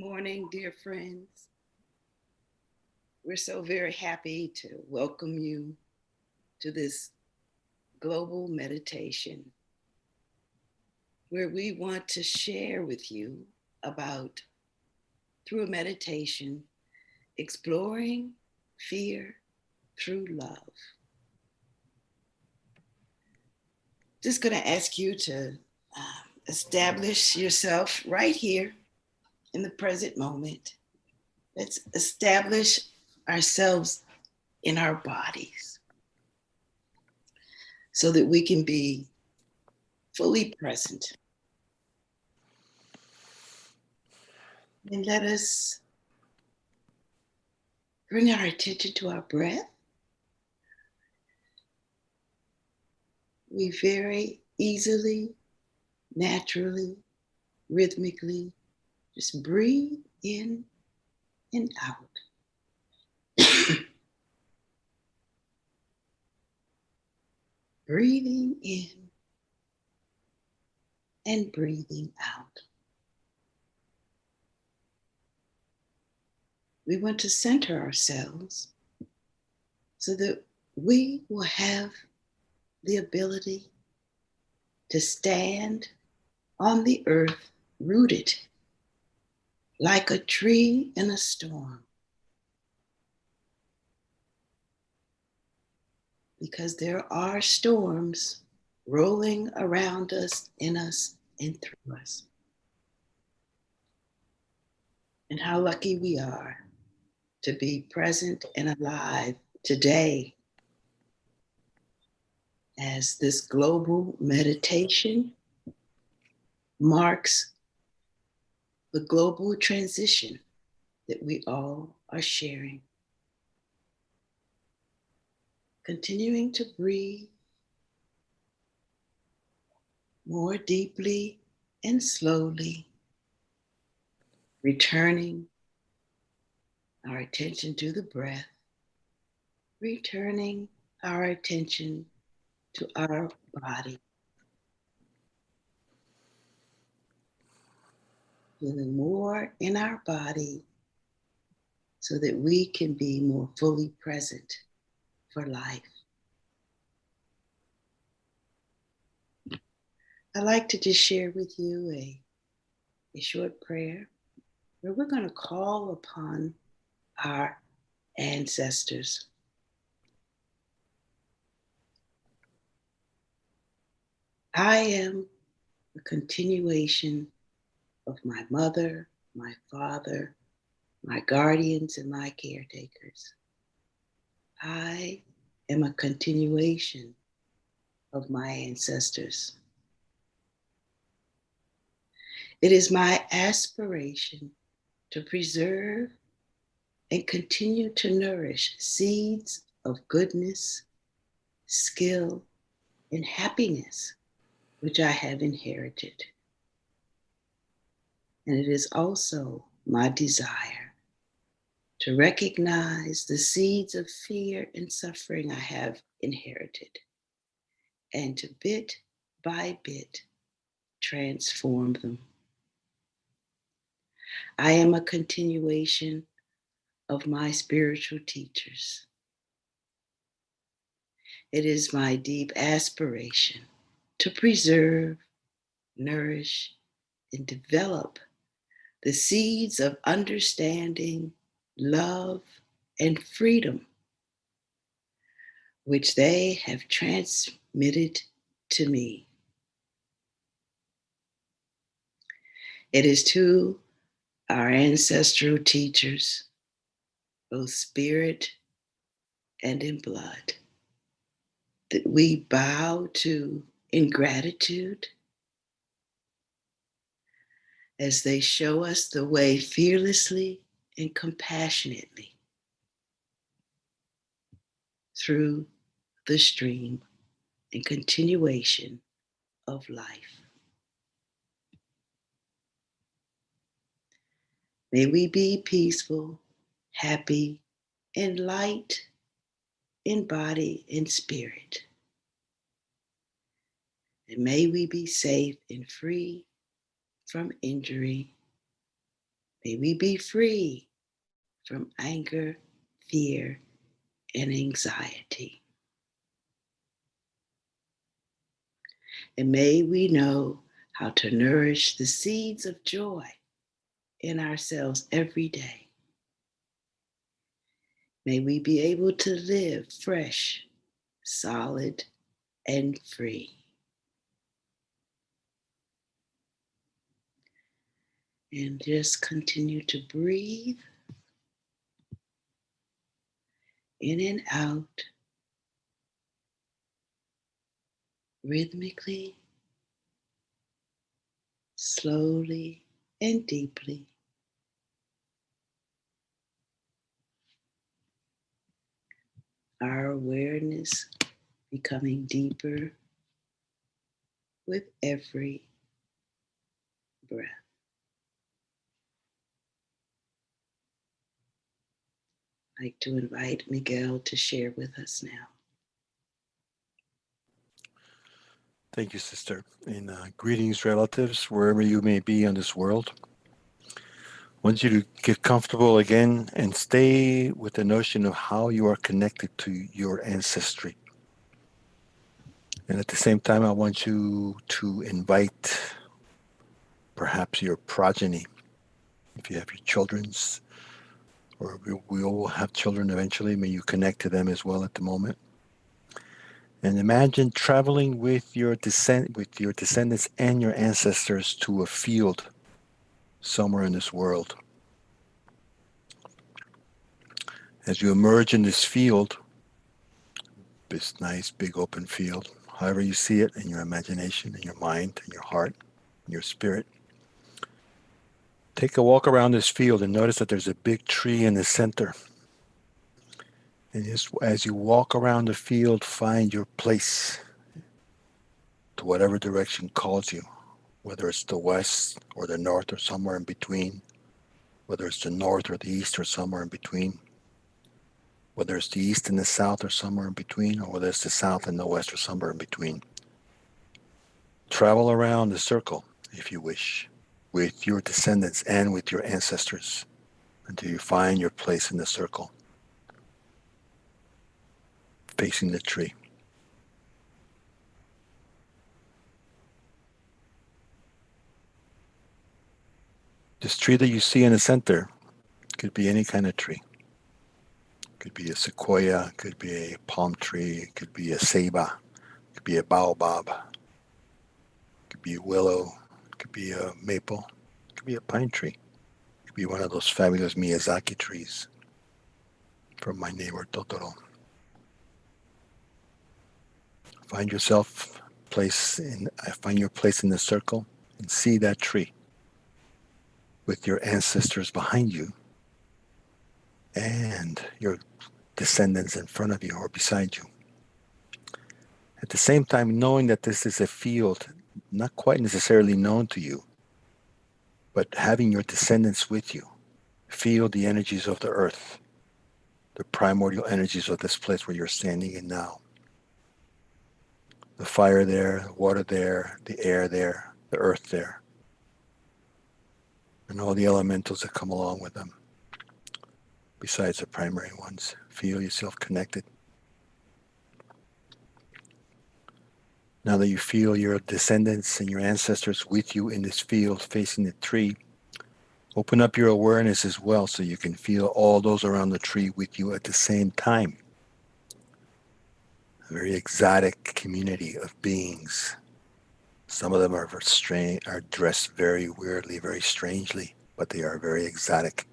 morning, dear friends. We're so very happy to welcome you to this global meditation where we want to share with you about, through a meditation, exploring fear through love. Just going to ask you to establish yourself right here in the present moment. Let's establish ourselves in our bodies so that we can be fully present. And let us bring our attention to our breath. We very easily, naturally, rhythmically just breathe in and out. Breathing in and breathing out. We want to center ourselves so that we will have the ability to stand on the earth rooted like a tree in a storm. Because there are storms rolling around us, in us, and through us. And how lucky we are to be present and alive today as this global meditation marks the global transition that we all are sharing. Continuing to breathe more deeply and slowly, returning our attention to the breath, returning our attention to our body, feeling more in our body so that we can be more fully present for life. I'd like to just share with you a short prayer where we're going to call upon our ancestors. I am a continuation of my mother, my father, my guardians, and my caretakers. I am a continuation of my ancestors. It is my aspiration to preserve and continue to nourish seeds of goodness, skill, and happiness which I have inherited. And it is also my desire to recognize the seeds of fear and suffering I have inherited and to bit by bit transform them. I am a continuation of my spiritual teachers. It is my deep aspiration to preserve, nourish, and develop the seeds of understanding, love, and freedom which they have transmitted to me. It is to our ancestral teachers, both spirit and in blood, that we bow to in gratitude as they show us the way fearlessly and compassionately through the stream and continuation of life. May we be peaceful, happy, and light in body and spirit. And may we be safe and free from injury May we be free from anger, fear, and anxiety. And may we know how to nourish the seeds of joy in ourselves every day. May we be able to live fresh, solid, and free. And just continue to breathe in and out rhythmically, slowly, and deeply. Our awareness becoming deeper with every breath. I'd like to invite Miguel to share with us now. Thank you, sister. And greetings, relatives, wherever you may be on this world. I want you to get comfortable again and stay with the notion of how you are connected to your ancestry. And at the same time, I want you to invite perhaps your progeny. If you have your children's, or we all will have children eventually, may you connect to them as well at the moment. And imagine traveling with your descendants and your ancestors to a field somewhere in this world. As you emerge in this field, this nice big open field, however you see it in your imagination, in your mind, in your heart, in your spirit, take a walk around this field and notice that there's a big tree in the center. And just as you walk around the field, find your place to whatever direction calls you, whether it's the west or the north or somewhere in between, whether it's the north or the east or somewhere in between, whether it's the east and the south or somewhere in between, or whether it's the south and the west or somewhere in between. Travel around the circle, if you wish, with your descendants and with your ancestors until you find your place in the circle, facing the tree. This tree that you see in the center could be any kind of tree. Could be a sequoia, could be a palm tree, could be a ceiba, could be a baobab, could be a willow, could be a maple, could be a pine tree, could be one of those fabulous Miyazaki trees from My Neighbor Totoro. Find yourself find your place in the circle and see that tree with your ancestors behind you and your descendants in front of you or beside you. At the same time, knowing that this is a field not quite necessarily known to you, but having your descendants with you, feel the energies of the earth, the primordial energies of this place where you're standing in now. The fire there, the water there, the air there, the earth there, and all the elementals that come along with them, besides the primary ones. Feel yourself connected. Now that you feel your descendants and your ancestors with you in this field facing the tree, open up your awareness as well so you can feel all those around the tree with you at the same time. A very exotic community of beings. Some of them are dressed very weirdly, very strangely, but they are very exotic.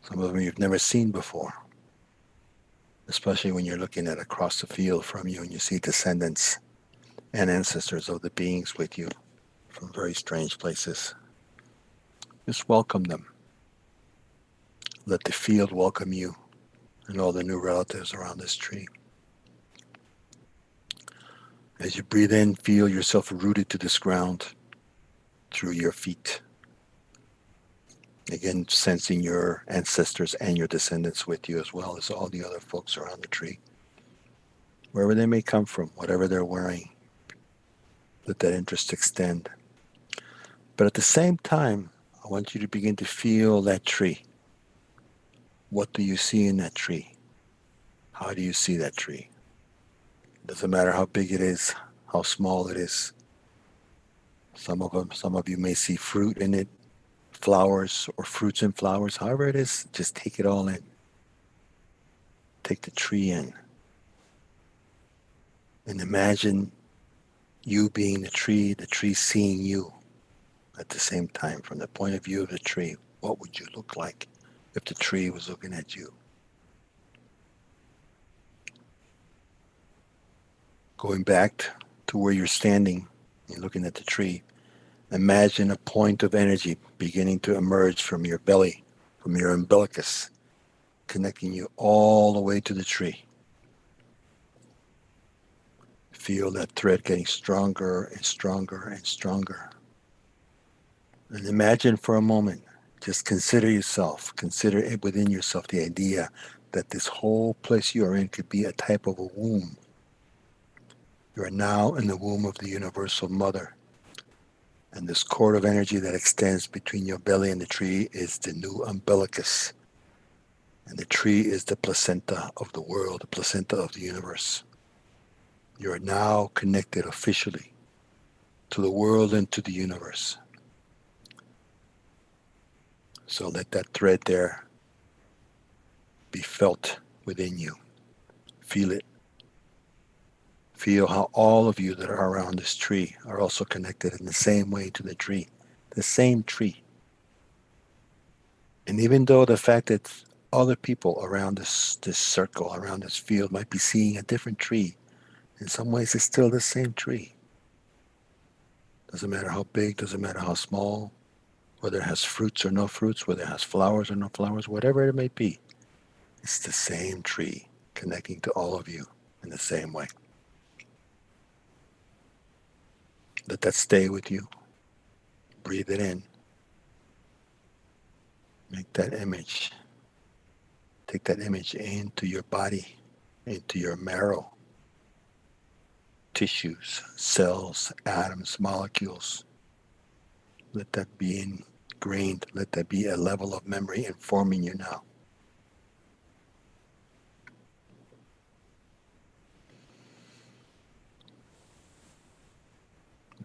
Some of them you've never seen before, especially when you're looking at across the field from you and you see descendants and ancestors of the beings with you from very strange places. Just welcome them. Let the field welcome you and all the new relatives around this tree. As you breathe in, feel yourself rooted to this ground through your feet. Again, sensing your ancestors and your descendants with you as well as all the other folks around the tree. Wherever they may come from, whatever they're wearing, let that interest extend. But at the same time, I want you to begin to feel that tree. What do you see in that tree? How do you see that tree? Doesn't matter how big it is, how small it is. Some of you may see fruit in it, flowers or fruits and flowers. However it is, just take it all in. Take the tree in. And imagine you being the tree seeing you at the same time. From the point of view of the tree, what would you look like if the tree was looking at you? Going back to where you're standing and looking at the tree, imagine a point of energy beginning to emerge from your belly, from your umbilicus, connecting you all the way to the tree. Feel that thread getting stronger and stronger and stronger. And imagine for a moment, just consider it within yourself, the idea that this whole place you are in could be a type of a womb. You are now in the womb of the universal mother. And this cord of energy that extends between your belly and the tree is the new umbilicus. And the tree is the placenta of the world, the placenta of the universe. You are now connected officially to the world and to the universe. So let that thread there be felt within you. Feel it. Feel how all of you that are around this tree are also connected in the same way to the tree, the same tree. And even though the fact that other people around this circle, around this field might be seeing a different tree, in some ways it's still the same tree. Doesn't matter how big, doesn't matter how small, whether it has fruits or no fruits, whether it has flowers or no flowers, whatever it may be, it's the same tree connecting to all of you in the same way. Let that stay with you. Breathe it in. Make that image. Take that image into your body, into your marrow, tissues, cells, atoms, molecules. Let that be ingrained. Let that be a level of memory informing you now.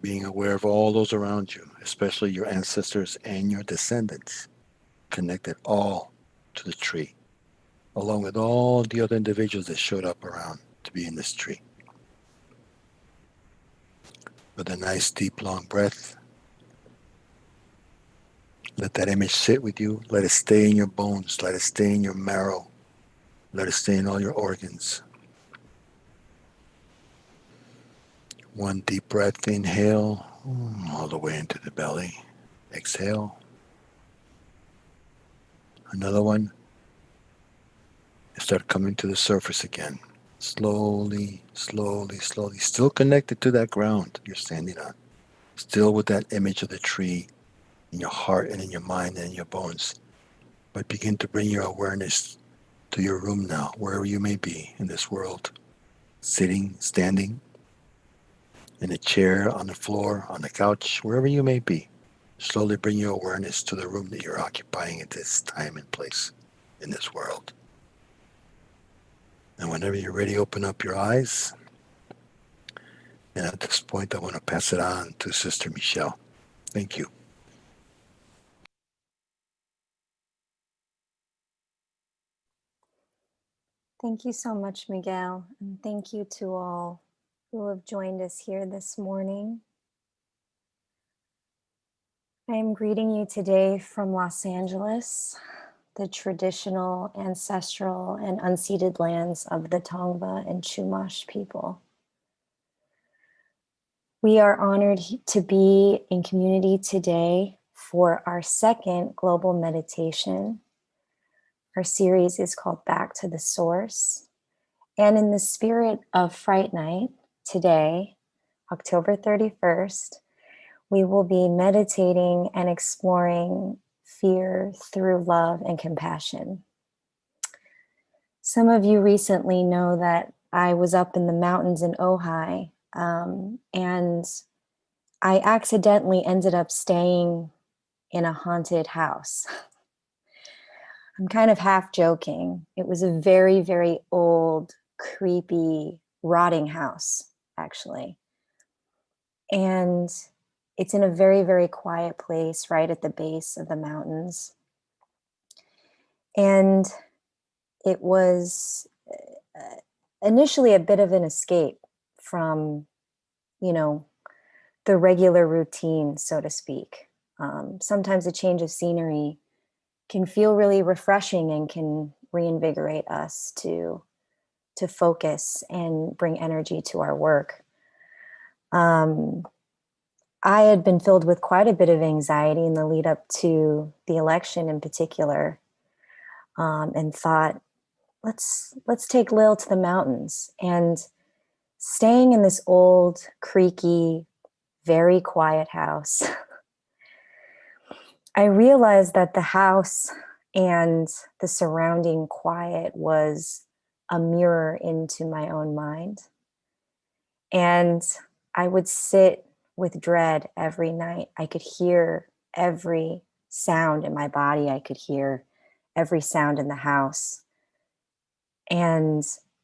Being aware of all those around you, especially your ancestors and your descendants, connected all to the tree, along with all the other individuals that showed up around to be in this tree. With a nice, deep, long breath, let that image sit with you. Let it stay in your bones. Let it stay in your marrow. Let it stay in all your organs. One deep breath, inhale, all the way into the belly. Exhale. Another one. Start coming to the surface again. Slowly, slowly, slowly. Still connected to that ground you're standing on. Still with that image of the tree in your heart and in your mind and in your bones. But begin to bring your awareness to your room now, wherever you may be in this world. Sitting, standing, in a chair, on the floor, on the couch, wherever you may be. Slowly bring your awareness to the room that you're occupying at this time and place in this world. And whenever you're ready, open up your eyes. And at this point, I want to pass it on to Sister Michelle. Thank you. Thank you so much, Miguel, and thank you to all who have joined us here this morning. I am greeting you today from Los Angeles, the traditional, ancestral, and unceded lands of the Tongva and Chumash people. We are honored to be in community today for our second global meditation. Our series is called Back to the Source. And in the spirit of Fright Night, today, October 31st, we will be meditating and exploring fear through love and compassion. Some of you recently know that I was up in the mountains in Ojai, and I accidentally ended up staying in a haunted house. I'm kind of half joking. It was a very, very old, creepy, rotting house, actually. And it's in a very, very quiet place right at the base of the mountains. And it was initially a bit of an escape from, you know, the regular routine, so to speak. Sometimes a change of scenery can feel really refreshing and can reinvigorate us to focus and bring energy to our work. Um, I had been filled with quite a bit of anxiety in the lead up to the election in particular, and thought, let's take Lil to the mountains. And staying in this old, creaky, very quiet house, I realized that the house and the surrounding quiet was a mirror into my own mind. And I would sit with dread every night. I could hear every sound in my body, I could hear every sound in the house. And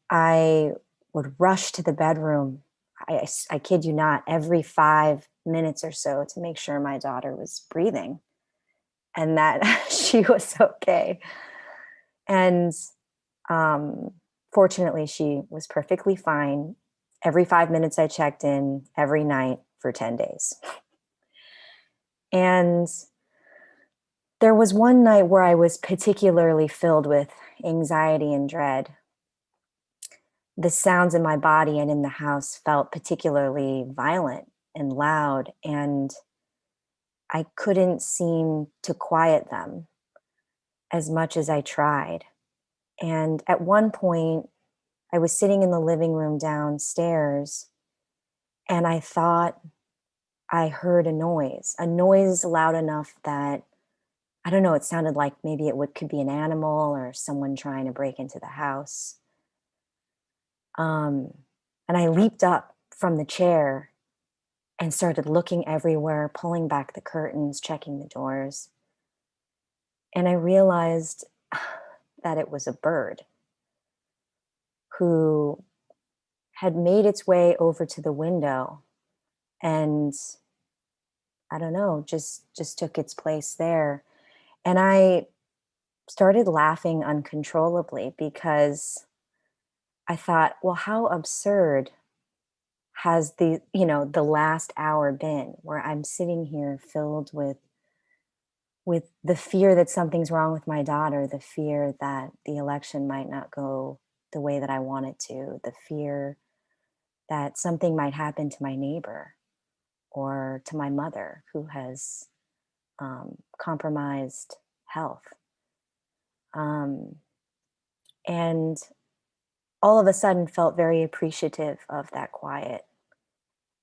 I would rush to the bedroom. I kid you not, every 5 minutes or so to make sure my daughter was breathing and that she was okay. And fortunately, she was perfectly fine. Every 5 minutes, I checked in every night for 10 days. And there was one night where I was particularly filled with anxiety and dread. The sounds in my body and in the house felt particularly violent and loud, and I couldn't seem to quiet them as much as I tried. And at one point, I was sitting in the living room downstairs, and I thought I heard a noise loud enough that, I don't know, it sounded like maybe could be an animal or someone trying to break into the house. Um, and I leaped up from the chair and started looking everywhere, pulling back the curtains, checking the doors. And I realized that it was a bird who had made its way over to the window and, I don't know, just took its place there. And I started laughing uncontrollably because I thought, well, how absurd has the last hour been, where I'm sitting here filled with the fear that something's wrong with my daughter, the fear that the election might not go the way that I want it to, the fear that something might happen to my neighbor or to my mother who has compromised health. Um, and all of a sudden felt very appreciative of that quiet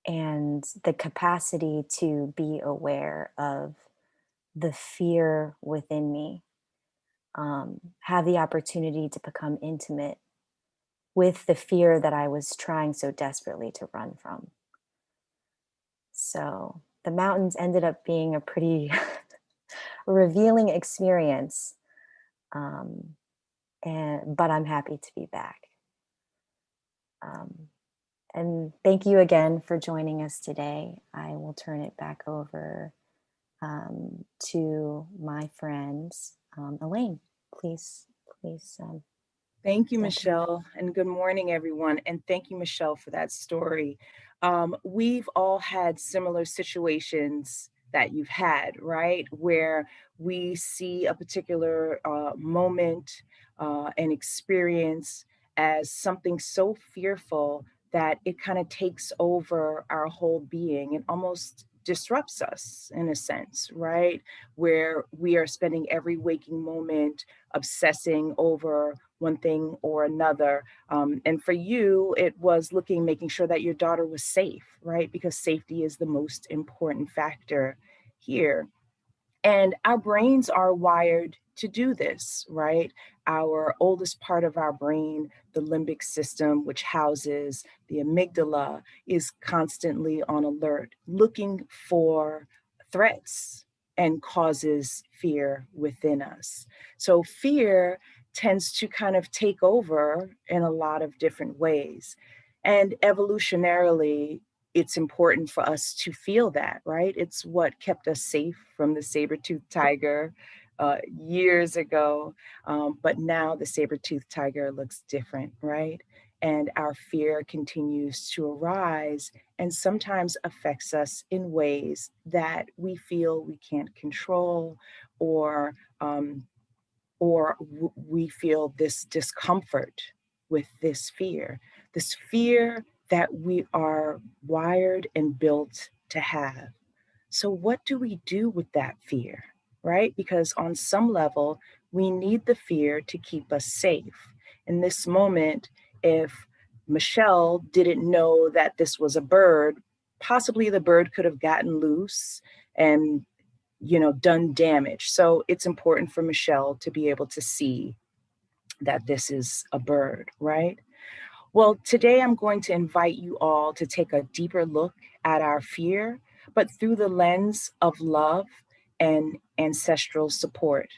and the capacity to be aware of the fear within me, have the opportunity to become intimate with the fear that I was trying so desperately to run from. So the mountains ended up being a pretty revealing experience, um, but I'm happy to be back. Um, and thank you again for joining us today. I will turn it back over to my friend Elaine. Please. Thank you, Step in. Michelle, and good morning, everyone. And thank you, Michelle, for that story. We've all had similar situations that you've had, right? Where we see a particular moment and experience as something so fearful that it kind of takes over our whole being and almost disrupts us in a sense, right? Where we are spending every waking moment obsessing over one thing or another. And for you, it was making sure that your daughter was safe, right? Because safety is the most important factor here. And our brains are wired to do this, right? our oldest part of our brain, the limbic system, which houses the amygdala, is constantly on alert, looking for threats and causes fear within us. So fear tends to kind of take over in a lot of different ways. And evolutionarily, it's important for us to feel that, right? It's what kept us safe from the saber-toothed tiger years ago. But now the saber-toothed tiger looks different, right? And our fear continues to arise and sometimes affects us in ways that we feel we can't control, or we feel this discomfort with this fear that we are wired and built to have. So, what do we do with that fear, right? Because on some level, we need the fear to keep us safe. In this moment, if Michelle didn't know that this was a bird, possibly the bird could have gotten loose and done damage. So it's important for Michelle to be able to see that this is a bird, right? Well, today I'm going to invite you all to take a deeper look at our fear, but through the lens of love and ancestral support.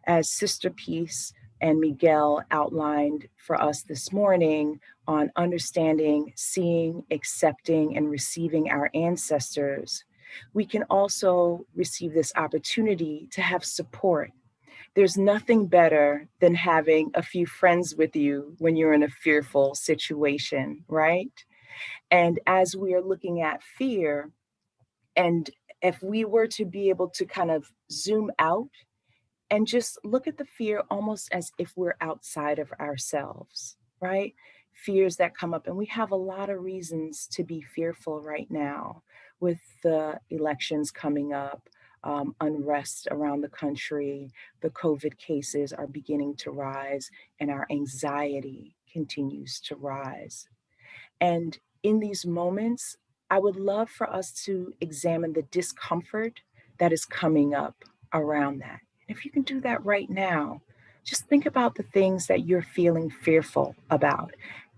As Sister Peace and Miguel outlined for us this morning on understanding, seeing, accepting, and receiving our ancestors, we can also receive this opportunity to have support. There's nothing better than having a few friends with you when you're in a fearful situation, right? And as we are looking at fear, and if we were to be able to kind of zoom out and just look at the fear almost as if we're outside of ourselves, right? Fears that come up, and we have a lot of reasons to be fearful right now with the elections coming up, unrest around the country, the COVID cases are beginning to rise, and our anxiety continues to rise. And in these moments, I would love for us to examine the discomfort that is coming up around that. If you can do that right now, just think about the things that you're feeling fearful about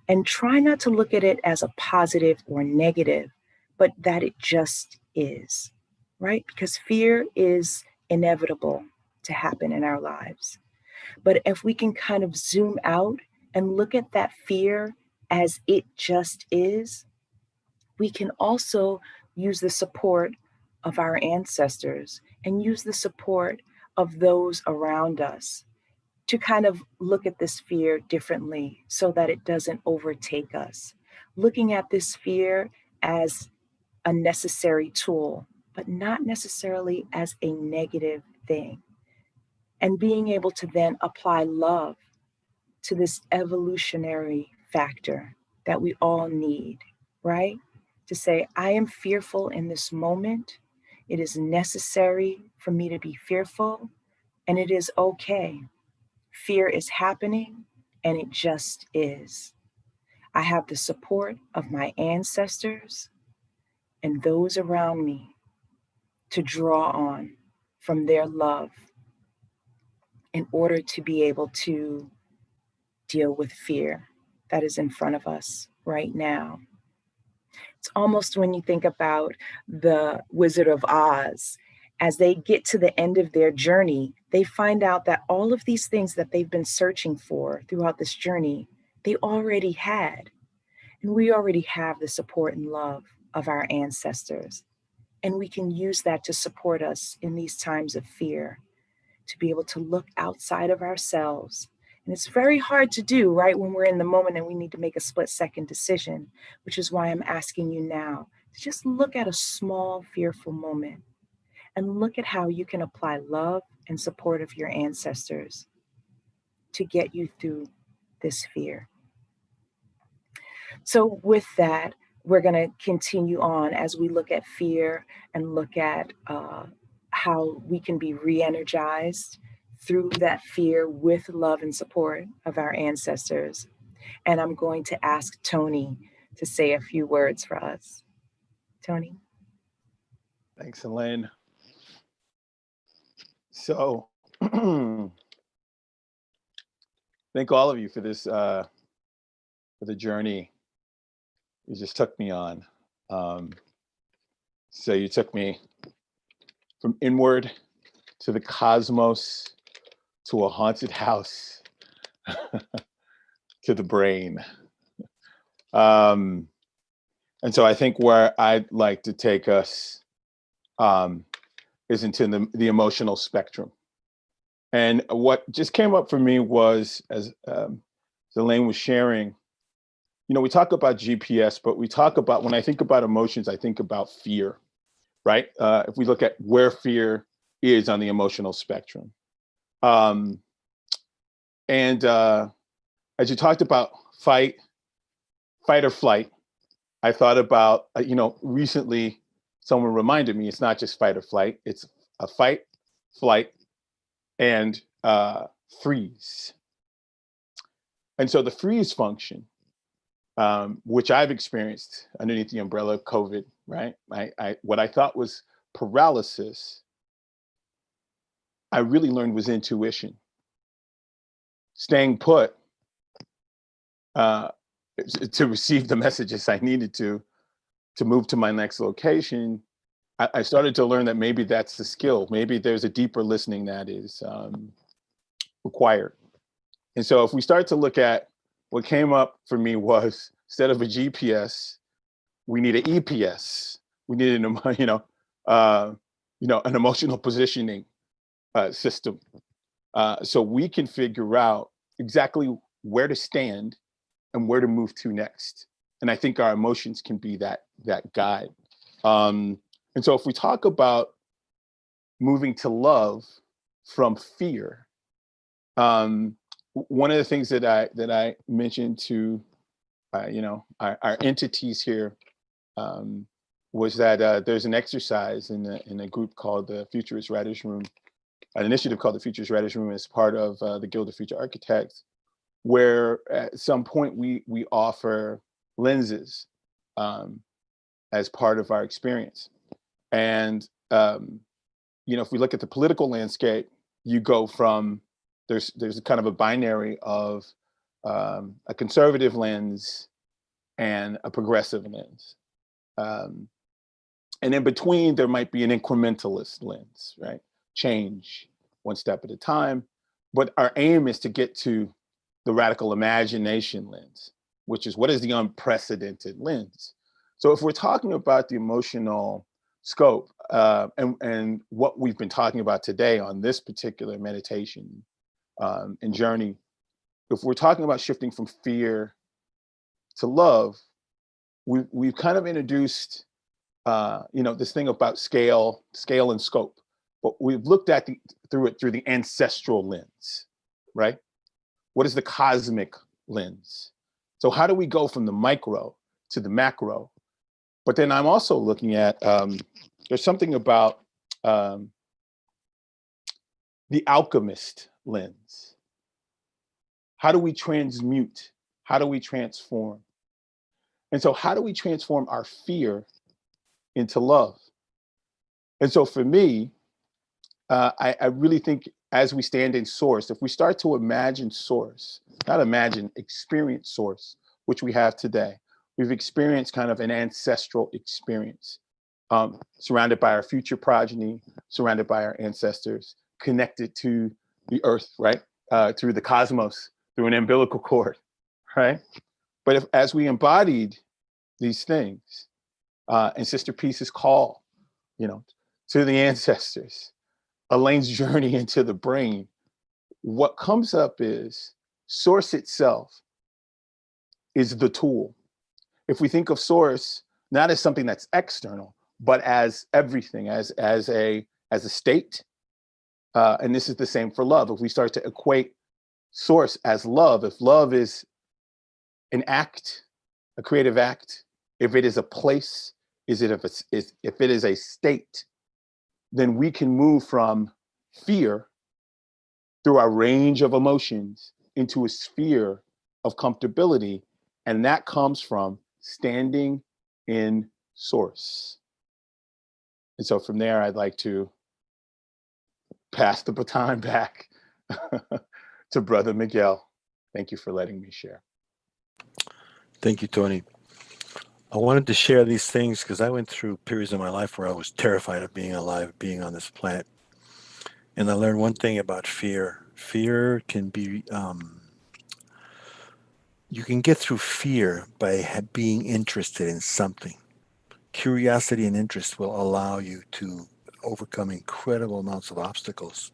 and try not to look at it as a positive or negative, but that it just is, right? Because fear is inevitable to happen in our lives. But if we can kind of zoom out and look at that fear as it just is, we can also use the support of our ancestors and use the support of those around us to kind of look at this fear differently so that it doesn't overtake us. Looking at this fear as a necessary tool, but not necessarily as a negative thing. And being able to then apply love to this evolutionary factor that we all need, right? To say, I am fearful in this moment. It is necessary for me to be fearful, and it is okay. Fear is happening, and it just is. I have the support of my ancestors and those around me to draw on from their love in order to be able to deal with fear that is in front of us right now. It's almost when you think about the Wizard of Oz, as they get to the end of their journey, they find out that all of these things that they've been searching for throughout this journey, they already had. And we already have the support and love of our ancestors. And we can use that to support us in these times of fear, to be able to look outside of ourselves. And it's very hard to do, right, when we're in the moment and we need to make a split-second decision, which is why I'm asking you now to just look at a small, fearful moment and look at how you can apply love and support of your ancestors to get you through this fear. So with that, we're going to continue on as we look at fear and look at how we can be re-energized through that fear with love and support of our ancestors. And I'm going to ask Tony to say a few words for us. Tony. Thanks, Elaine. So thank all of you for this, for the journey you just took me on. So you took me from inward to the cosmos, to a haunted house, to the brain. And so I think where I'd like to take us is into the emotional spectrum. And what just came up for me was, as Elaine was sharing, you know, we talk about GPS, but we talk about, when I think about emotions, I think about fear, right? If we look at where fear is on the emotional spectrum. And as you talked about fight or flight, I thought about, you know, recently someone reminded me it's not just fight or flight, it's a fight, flight, and freeze. And so the freeze function, which I've experienced underneath the umbrella of COVID, right? What I thought was paralysis, I really learned was intuition. Staying put to receive the messages I needed to move to my next location. I started to learn that maybe that's the skill. Maybe there's a deeper listening that is required. And so if we start to look at what came up for me was, instead of a GPS, we need an EPS. We need an, an emotional positioning system. So we can figure out exactly where to stand and where to move to next. And I think our emotions can be that guide. And so if we talk about moving to love from fear, one of the things that I mentioned to our entities here was that there's an exercise in a group called the Futurist Writers Room, an initiative called the Futurist Writers Room, as part of the Guild of Future Architects, where at some point we offer lenses as part of our experience. And if we look at the political landscape, you go from, there's kind of a binary of a conservative lens and a progressive lens. And in between, there might be an incrementalist lens, right? Change one step at a time. But our aim is to get to the radical imagination lens, which is, what is the unprecedented lens? So if we're talking about the emotional scope and what we've been talking about today on this particular meditation and journey, if we're talking about shifting from fear to love, we've kind of introduced this thing about scale and scope, but we've looked at through the ancestral lens, right? What is the cosmic lens? So how do we go from the micro to the macro? But then I'm also looking at, there's something about the alchemist lens. How do we transmute? How do we transform? And so how do we transform our fear into love? And so for me, I really think as we stand in source, if we start to imagine source, not imagine, experience source, which we have today, we've experienced kind of an ancestral experience, surrounded by our future progeny, surrounded by our ancestors, connected to the earth, right? Through the cosmos, through an umbilical cord, right? But as we embodied these things, and Sister Peace's call, to the ancestors, Elaine's journey into the brain, what comes up is source itself is the tool. If we think of source not as something that's external, but as everything, as a state, and this is the same for love. If we start to equate source as love, if love is an act, a creative act, if it is a place, if it is a state, then we can move from fear through our range of emotions into a sphere of comfortability. And that comes from standing in source. And so from there, I'd like to pass the baton back to Brother Miguel. Thank you for letting me share. Thank you, Tony. I wanted to share these things because I went through periods of my life where I was terrified of being alive, being on this planet. And I learned one thing about fear. Fear can be, you can get through fear by being interested in something. Curiosity and interest will allow you to overcome incredible amounts of obstacles.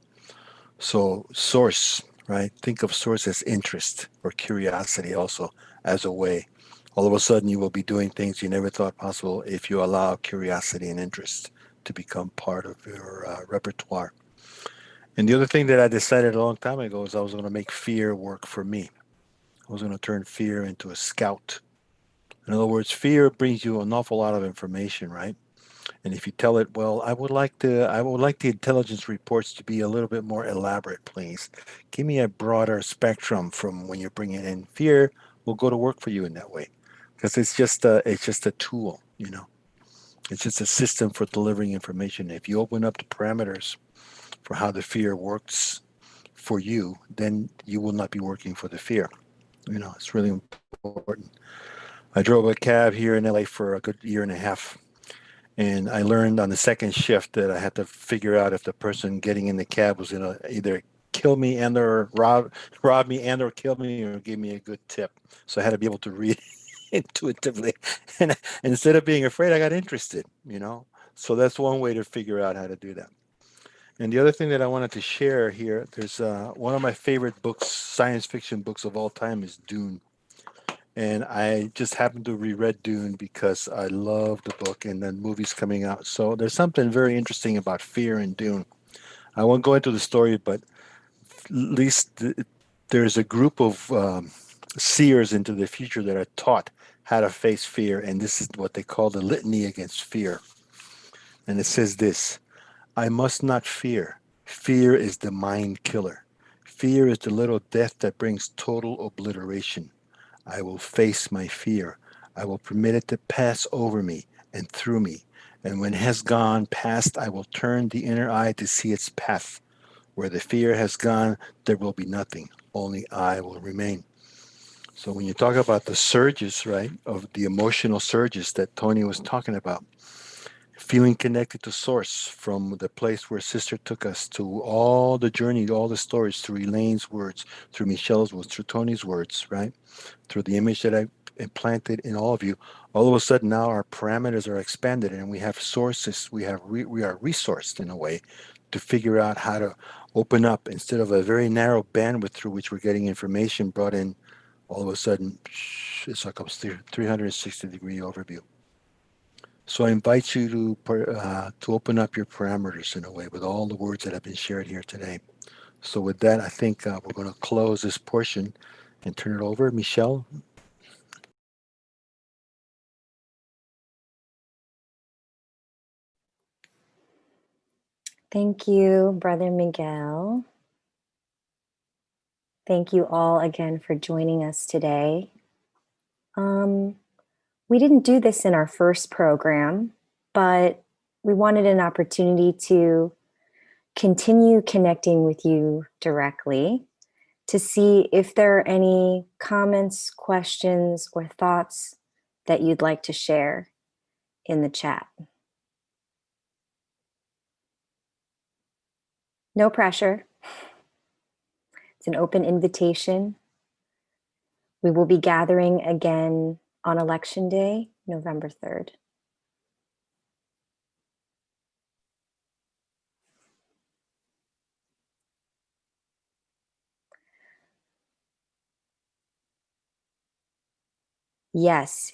So, source, right? Think of source as interest or curiosity also as a way. All of a sudden, you will be doing things you never thought possible if you allow curiosity and interest to become part of your repertoire. And the other thing that I decided a long time ago is I was going to make fear work for me. I was going to turn fear into a scout. In other words, fear brings you an awful lot of information, right? And if you tell it, well, I would like the intelligence reports to be a little bit more elaborate, please. Give me a broader spectrum from when you're bringing in fear. Will go to work for you in that way, because it's just a tool, you know. It's just a system for delivering information. If you open up the parameters for how the fear works for you, then you will not be working for the fear. You know, it's really important. I drove a cab here in LA for a good year and a half. And I learned on the second shift that I had to figure out if the person getting in the cab was going to either kill me and or rob me and or kill me or give me a good tip. So I had to be able to read intuitively. And instead of being afraid, I got interested, you know. So that's one way to figure out how to do that. And the other thing that I wanted to share here, there's one of my favorite books, science fiction books of all time is Dune. And I just happened to reread Dune because I love the book and then movies coming out. So there's something very interesting about fear in Dune. I won't go into the story, but at least there's a group of seers into the future that are taught how to face fear. And this is what they call the litany against fear. And it says this: I must not fear. Fear is the mind killer. Fear is the little death that brings total obliteration. I will face my fear. I will permit it to pass over me and through me. And when it has gone past, I will turn the inner eye to see its path. Where the fear has gone, there will be nothing. Only I will remain. So when you talk about the surges, right, of the emotional surges that Tony was talking about, feeling connected to source from the place where sister took us to all the journey, all the stories through Elaine's words, through Michelle's words, through Tony's words, right? Through the image that I implanted in all of you, all of a sudden now our parameters are expanded and we have sources, we are resourced in a way to figure out how to open up instead of a very narrow bandwidth through which we're getting information brought in. All of a sudden, it's like a 360-degree overview. So I invite you to open up your parameters in a way with all the words that have been shared here today. So with that, I think we're going to close this portion and turn it over. Michelle? Thank you, Brother Miguel. Thank you all again for joining us today. We didn't do this in our first program, but we wanted an opportunity to continue connecting with you directly to see if there are any comments, questions, or thoughts that you'd like to share in the chat. No pressure. It's an open invitation. We will be gathering again on Election Day, November 3rd. Yes,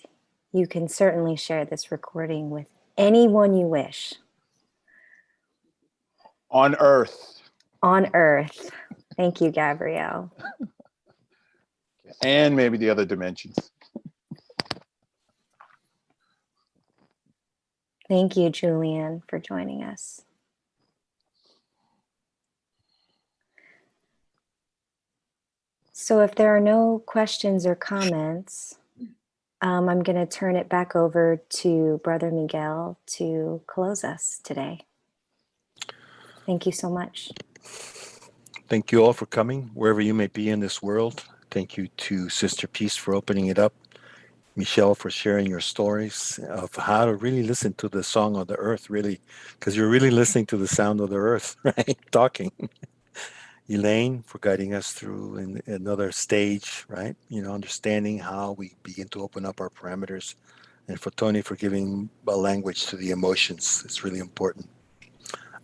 you can certainly share this recording with anyone you wish. On Earth. On Earth. Thank you, Gabrielle. And maybe the other dimensions. Thank you, Julian, for joining us. So if there are no questions or comments, I'm going to turn it back over to Brother Miguel to close us today. Thank you so much. Thank you all for coming, wherever you may be in this world. Thank you to Sister Peace for opening it up. Michelle, for sharing your stories of how to really listen to the song of the earth, really, because you're really listening to the sound of the earth, right? Talking. Elaine, for guiding us through in another stage, right? Understanding how we begin to open up our parameters. And for Tony, for giving a language to the emotions. It's really important.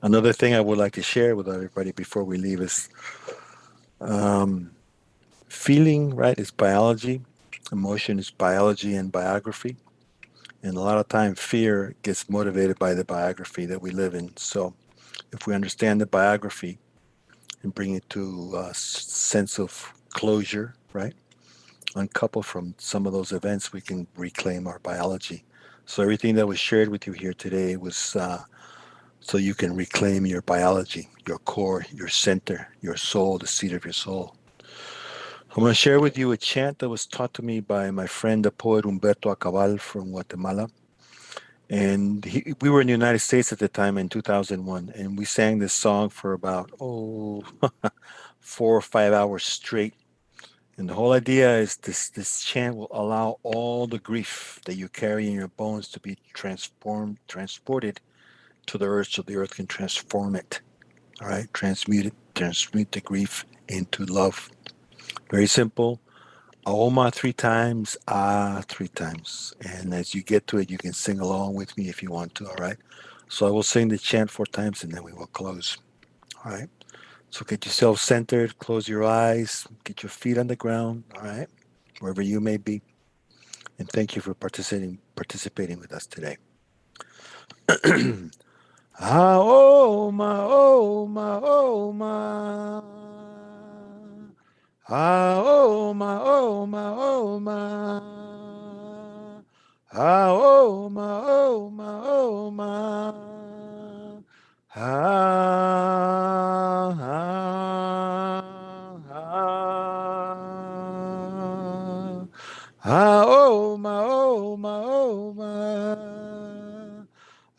Another thing I would like to share with everybody before we leave is um, feeling, right, is biology. Emotion is biology and biography. And a lot of time, fear gets motivated by the biography that we live in. So if we understand the biography and bring it to a sense of closure, right, uncouple from some of those events, we can reclaim our biology. So everything that was shared with you here today was so you can reclaim your biology, your core, your center, your soul, the seat of your soul. I'm going to share with you a chant that was taught to me by my friend, the poet Humberto Acabal from Guatemala. And we were in the United States at the time in 2001, and we sang this song for about 4 or 5 hours straight. And the whole idea is this chant will allow all the grief that you carry in your bones to be transported to the earth, so the earth can transform it. All right, transmute the grief into love. Very simple. Aoma 3 times, ah 3 times. And as you get to it, you can sing along with me if you want to. All right. So I will sing the chant 4 times and then we will close. All right. So get yourself centered, close your eyes, get your feet on the ground. All right. Wherever you may be. And thank you for participating with us today. Aoma, Oma, Oma. Aoma, Oma, Oma. Aoma, Oma, Oma. Ah, ah, ah. Aoma, Oma, Oma.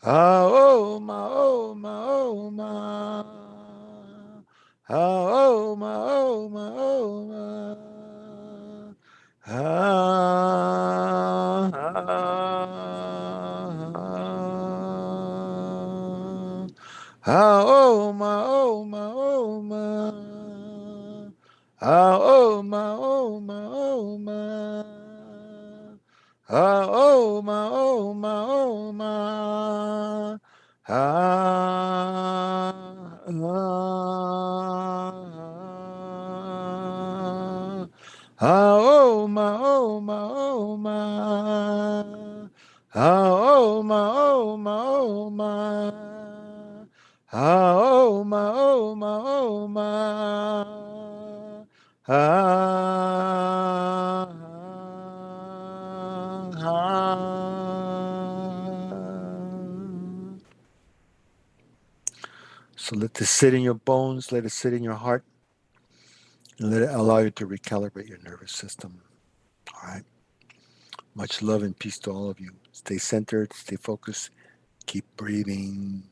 Aoma, Oma, Oma. Aoma, Oma, Oma. Ah, Aoma, Oma, Oma. Aoma, Oma, Oma. Oma, Oma, Oma. Ah, Oma, Oma, Oma. Oma, Oma, Oma. Oma, Oma, Oma. So let this sit in your bones, let it sit in your heart, and let it allow you to recalibrate your nervous system. All right. Much love and peace to all of you. Stay centered, stay focused, keep breathing.